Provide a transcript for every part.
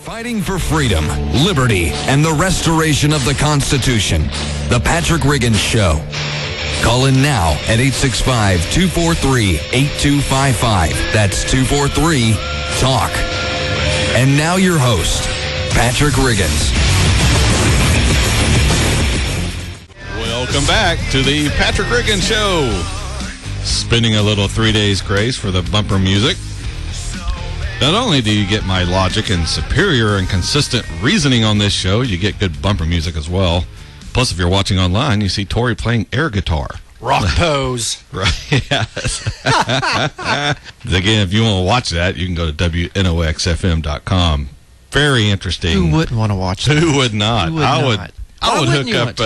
Fighting for freedom, liberty, and the restoration of the Constitution. The Patrick Riggins Show. Call in now at 865-243-8255. That's 243-TALK. And now your host, Patrick Riggins. Welcome back to the Patrick Riggins Show. Spinning a little 3 days grace for the bumper music. Not only do you get my logic and superior and consistent reasoning on this show, you get good bumper music as well. Plus, if you're watching online, you see Tori playing air guitar. Rock pose. Right, yes. Again, if you want to watch that, you can go to WNOXFM.com. Very interesting. Who wouldn't want to watch that? Who would not? I would hook up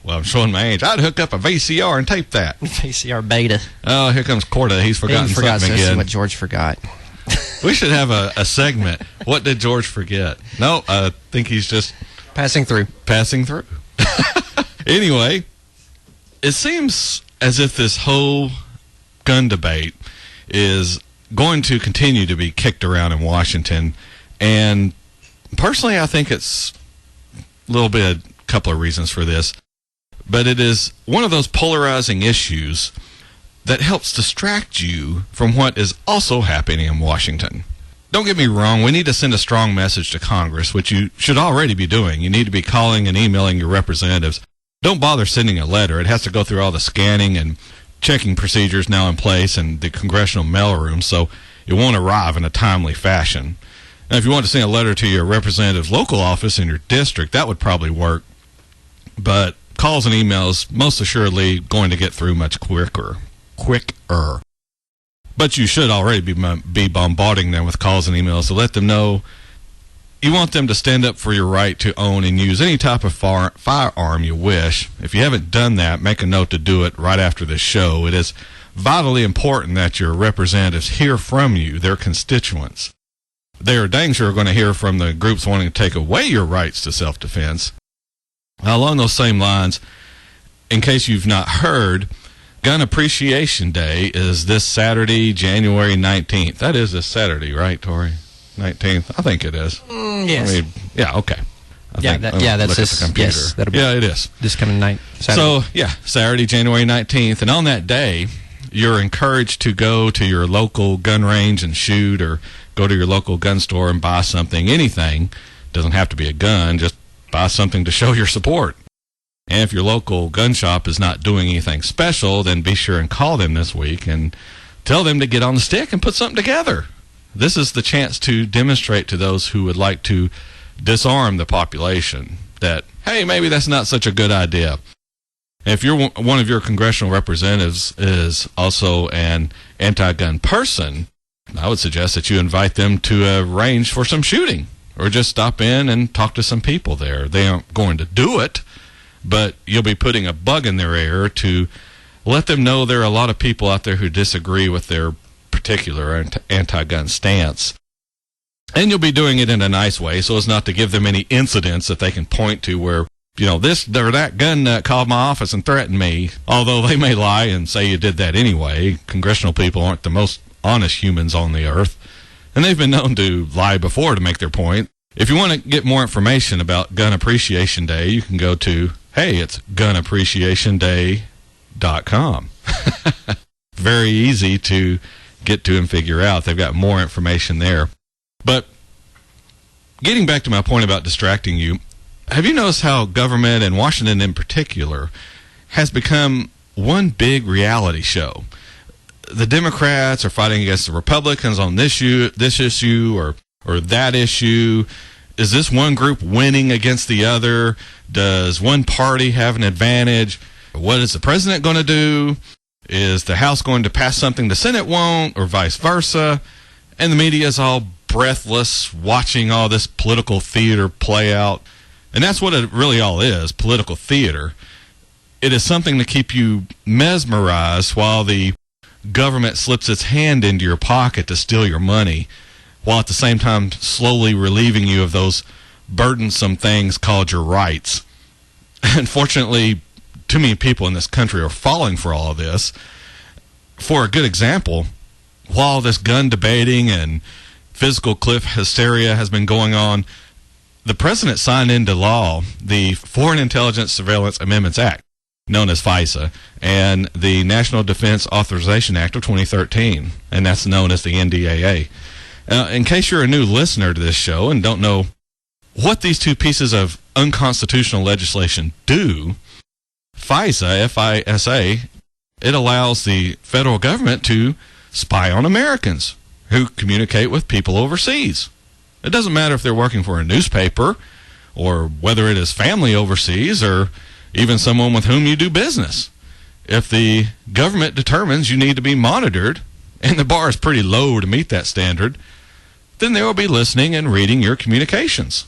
well, I'm showing my age. I'd hook up a VCR and tape that. VCR beta. Oh, here comes Corda. He's forgotten something again. This is what George forgot. We should have a segment. What did George forget? No, I think he's just Passing through. Anyway, it seems as if this whole gun debate is going to continue to be kicked around in Washington. And personally, I think it's a couple of reasons for this. But it is one of those polarizing issues that helps distract you from what is also happening in Washington. Don't get me wrong, we need to send a strong message to Congress, which you should already be doing. You need to be calling and emailing your representatives. Don't bother sending a letter. It has to go through all the scanning and checking procedures now in place in the congressional mailroom, so it won't arrive in a timely fashion. Now, if you want to send a letter to your representative's local office in your district, that would probably work. But calls and emails most assuredly going to get through much quicker. But you should already be bombarding them with calls and emails to let them know you want them to stand up for your right to own and use any type of firearm you wish. If you haven't done that, make a note to do it right after this show. It is vitally important that your representatives hear from you, their constituents. They are dang sure going to hear from the groups wanting to take away your rights to self-defense. Now, along those same lines, in case you've not heard, Gun Appreciation Day is this Saturday, January 19th. That is this Saturday, right, Tori? 19th? I think it is. Yes. I mean, yeah, okay. That's this. Yes, that'll be it is. This coming night. Saturday. So, Saturday, January 19th. And on that day, you're encouraged to go to your local gun range and shoot, or go to your local gun store and buy something, anything. Doesn't have to be a gun, just buy something to show your support. And if your local gun shop is not doing anything special, then be sure and call them this week and tell them to get on the stick and put something together. This is the chance to demonstrate to those who would like to disarm the population that, hey, maybe that's not such a good idea. If you're one of your congressional representatives is also an anti-gun person, I would suggest that you invite them to a range for some shooting, or just stop in and talk to some people there. They aren't going to do it, but you'll be putting a bug in their ear to let them know there are a lot of people out there who disagree with their particular anti-gun stance. And you'll be doing it in a nice way so as not to give them any incidents that they can point to where, this or that gun nut called my office and threatened me. Although they may lie and say you did that anyway. Congressional people aren't the most honest humans on the earth. And they've been known to lie before to make their point. If you want to get more information about Gun Appreciation Day, you can go to, it's gunappreciationday.com. Very easy to get to and figure out. They've got more information there. But getting back to my point about distracting you, have you noticed how government, and Washington in particular, has become one big reality show? The Democrats are fighting against the Republicans on this issue or that issue. Is this one group winning against the other? Does one party have an advantage? What is the president going to do? Is the House going to pass something the Senate won't, or vice versa? And the media is all breathless watching all this political theater play out. And that's what it really all is, political theater. It is something to keep you mesmerized while the government slips its hand into your pocket to steal your money, while at the same time slowly relieving you of those burdensome things called your rights. Unfortunately, too many people in this country are falling for all of this. For a good example, while this gun debating and physical cliff hysteria has been going on. The president signed into law the Foreign Intelligence Surveillance Amendments Act, known as FISA, and the National Defense Authorization Act of 2013, and that's known as the NDAA. In case you're a new listener to this show and don't know what these two pieces of unconstitutional legislation do, FISA, F-I-S-A, it allows the federal government to spy on Americans who communicate with people overseas. It doesn't matter if they're working for a newspaper or whether it is family overseas or even someone with whom you do business. If the government determines you need to be monitored, and the bar is pretty low to meet that standard, then they will be listening and reading your communications.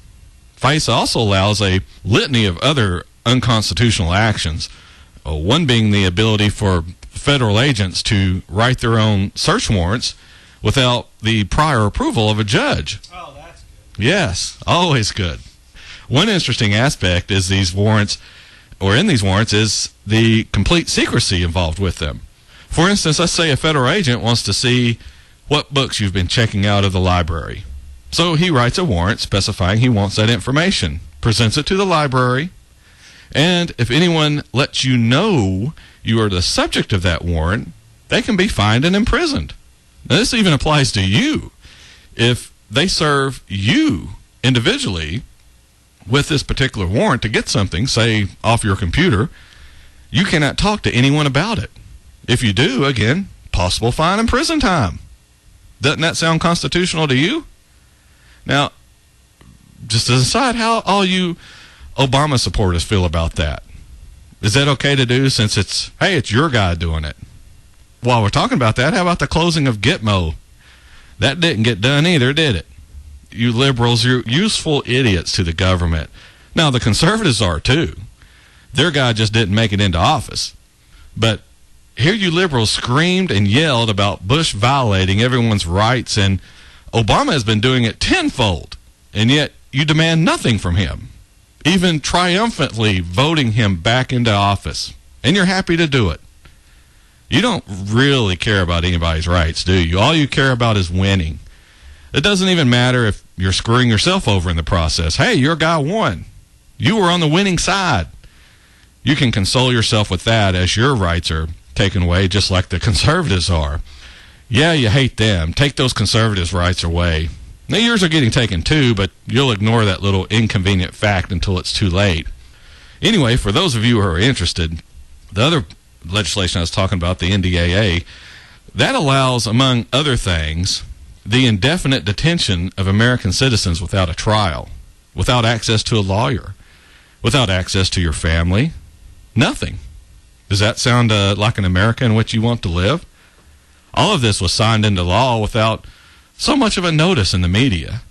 FISA also allows a litany of other unconstitutional actions, one being the ability for federal agents to write their own search warrants without the prior approval of a judge. Oh, that's good. Yes, always good. One interesting aspect is these warrants, or in these warrants, is the complete secrecy involved with them. For instance, let's say a federal agent wants to see what books you've been checking out of the library. So he writes a warrant specifying he wants that information, presents it to the library, and if anyone lets you know you are the subject of that warrant, they can be fined and imprisoned. Now, this even applies to you. If they serve you individually with this particular warrant to get something, say, off your computer, you cannot talk to anyone about it. If you do, again, possible fine and prison time. Doesn't that sound constitutional to you? Now, just as a side, how all you Obama supporters feel about that? Is that okay to do since it's your guy doing it? While we're talking about that, how about the closing of Gitmo? That didn't get done either, did it? You liberals, you're useful idiots to the government. Now, the conservatives are too. Their guy just didn't make it into office. But here you liberals screamed and yelled about Bush violating everyone's rights, and Obama has been doing it tenfold, and yet you demand nothing from him, even triumphantly voting him back into office, and you're happy to do it. You don't really care about anybody's rights, do you? All you care about is winning. It doesn't even matter if you're screwing yourself over in the process. Hey, your guy won. You were on the winning side. You can console yourself with that as your rights are taken away, just like the conservatives are. Yeah, you hate them. Take those conservatives' rights away. Now, yours are getting taken too, but you'll ignore that little inconvenient fact until it's too late. Anyway, for those of you who are interested, the other legislation I was talking about, the NDAA, that allows, among other things, the indefinite detention of American citizens without a trial, without access to a lawyer, without access to your family, nothing. Does that sound like an America in which you want to live? All of this was signed into law without so much of a notice in the media.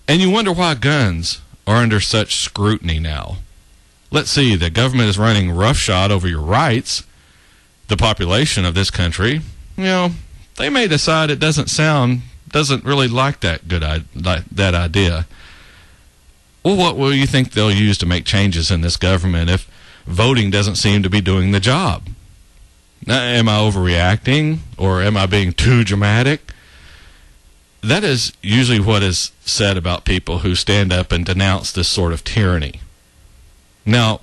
And you wonder why guns are under such scrutiny now. Let's see, the government is running roughshod over your rights. The population of this country, they may decide it doesn't really like that that idea. Well, what will you think they'll use to make changes in this government if voting doesn't seem to be doing the job? Now, am I overreacting, or am I being too dramatic? That is usually what is said about people who stand up and denounce this sort of tyranny. Now,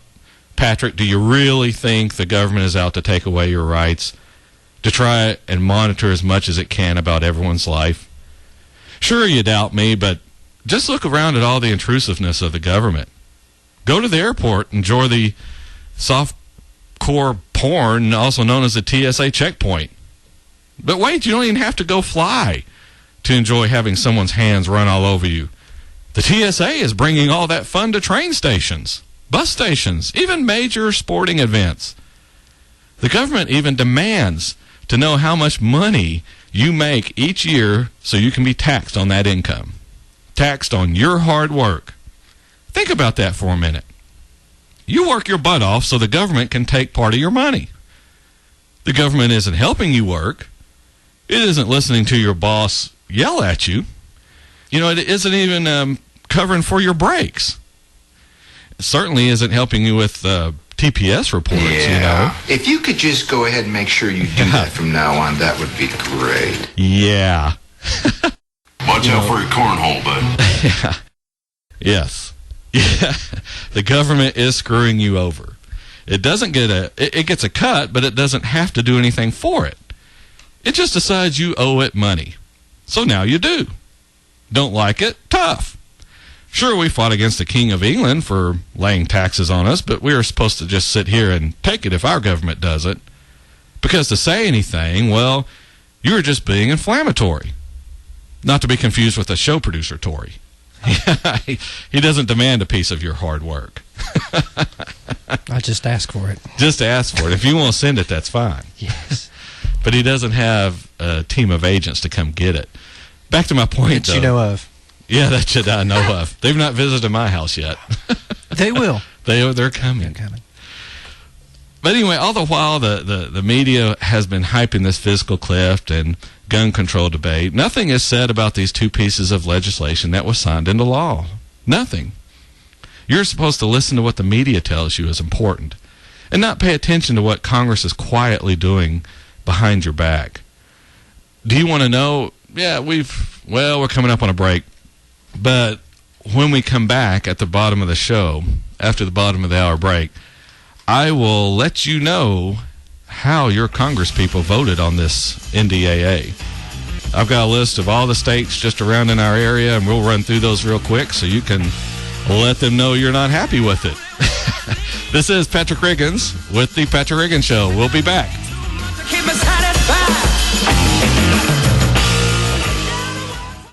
Patrick, do you really think the government is out to take away your rights, to try and monitor as much as it can about everyone's life? Sure, you doubt me, but just look around at all the intrusiveness of the government. Go to the airport, enjoy the soft-core porn, also known as the TSA checkpoint. But wait, you don't even have to go fly to enjoy having someone's hands run all over you. The TSA is bringing all that fun to train stations, bus stations, even major sporting events. The government even demands to know how much money you make each year so you can be taxed on that income, taxed on your hard work. Think about that for a minute. You work your butt off so the government can take part of your money. The government isn't helping you work. It isn't listening to your boss yell at you. It isn't even covering for your breaks. It certainly isn't helping you with TPS reports, If you could just go ahead and make sure you do that from now on, that would be great. Yeah. But Watch out for your cornhole, bud. Yeah. Yes. Yeah. The government is screwing you over. It doesn't get it gets a cut, but it doesn't have to do anything for it. It just decides you owe it money. So now you do. Don't like it? Tough. Sure, we fought against the King of England for laying taxes on us, but we are supposed to just sit here and take it if our government does it. Because to say anything, well, you're just being inflammatory. Not to be confused with the show producer, Tory. He doesn't demand a piece of your hard work. I just ask for it. Just ask for it. If you want to send it, that's fine. Yes. But he doesn't have a team of agents to come get it. Back to my point, that you know of. Yeah, that I know of. They've not visited my house yet. They will. They're coming. But anyway, all the while, the media has been hyping this fiscal cliff and gun control debate. Nothing is said about these two pieces of legislation that was signed into law. Nothing. You're supposed to listen to what the media tells you is important and not pay attention to what Congress is quietly doing behind your back. Do you want to know? Yeah, we're coming up on a break. But when we come back at the bottom of the show, after the bottom of the hour break, I will let you know how your congresspeople voted on this NDAA. I've got a list of all the states just around in our area, and we'll run through those real quick so you can let them know you're not happy with it. This is Patrick Riggins with the Patrick Riggins Show. We'll be back. Keep us satisfied.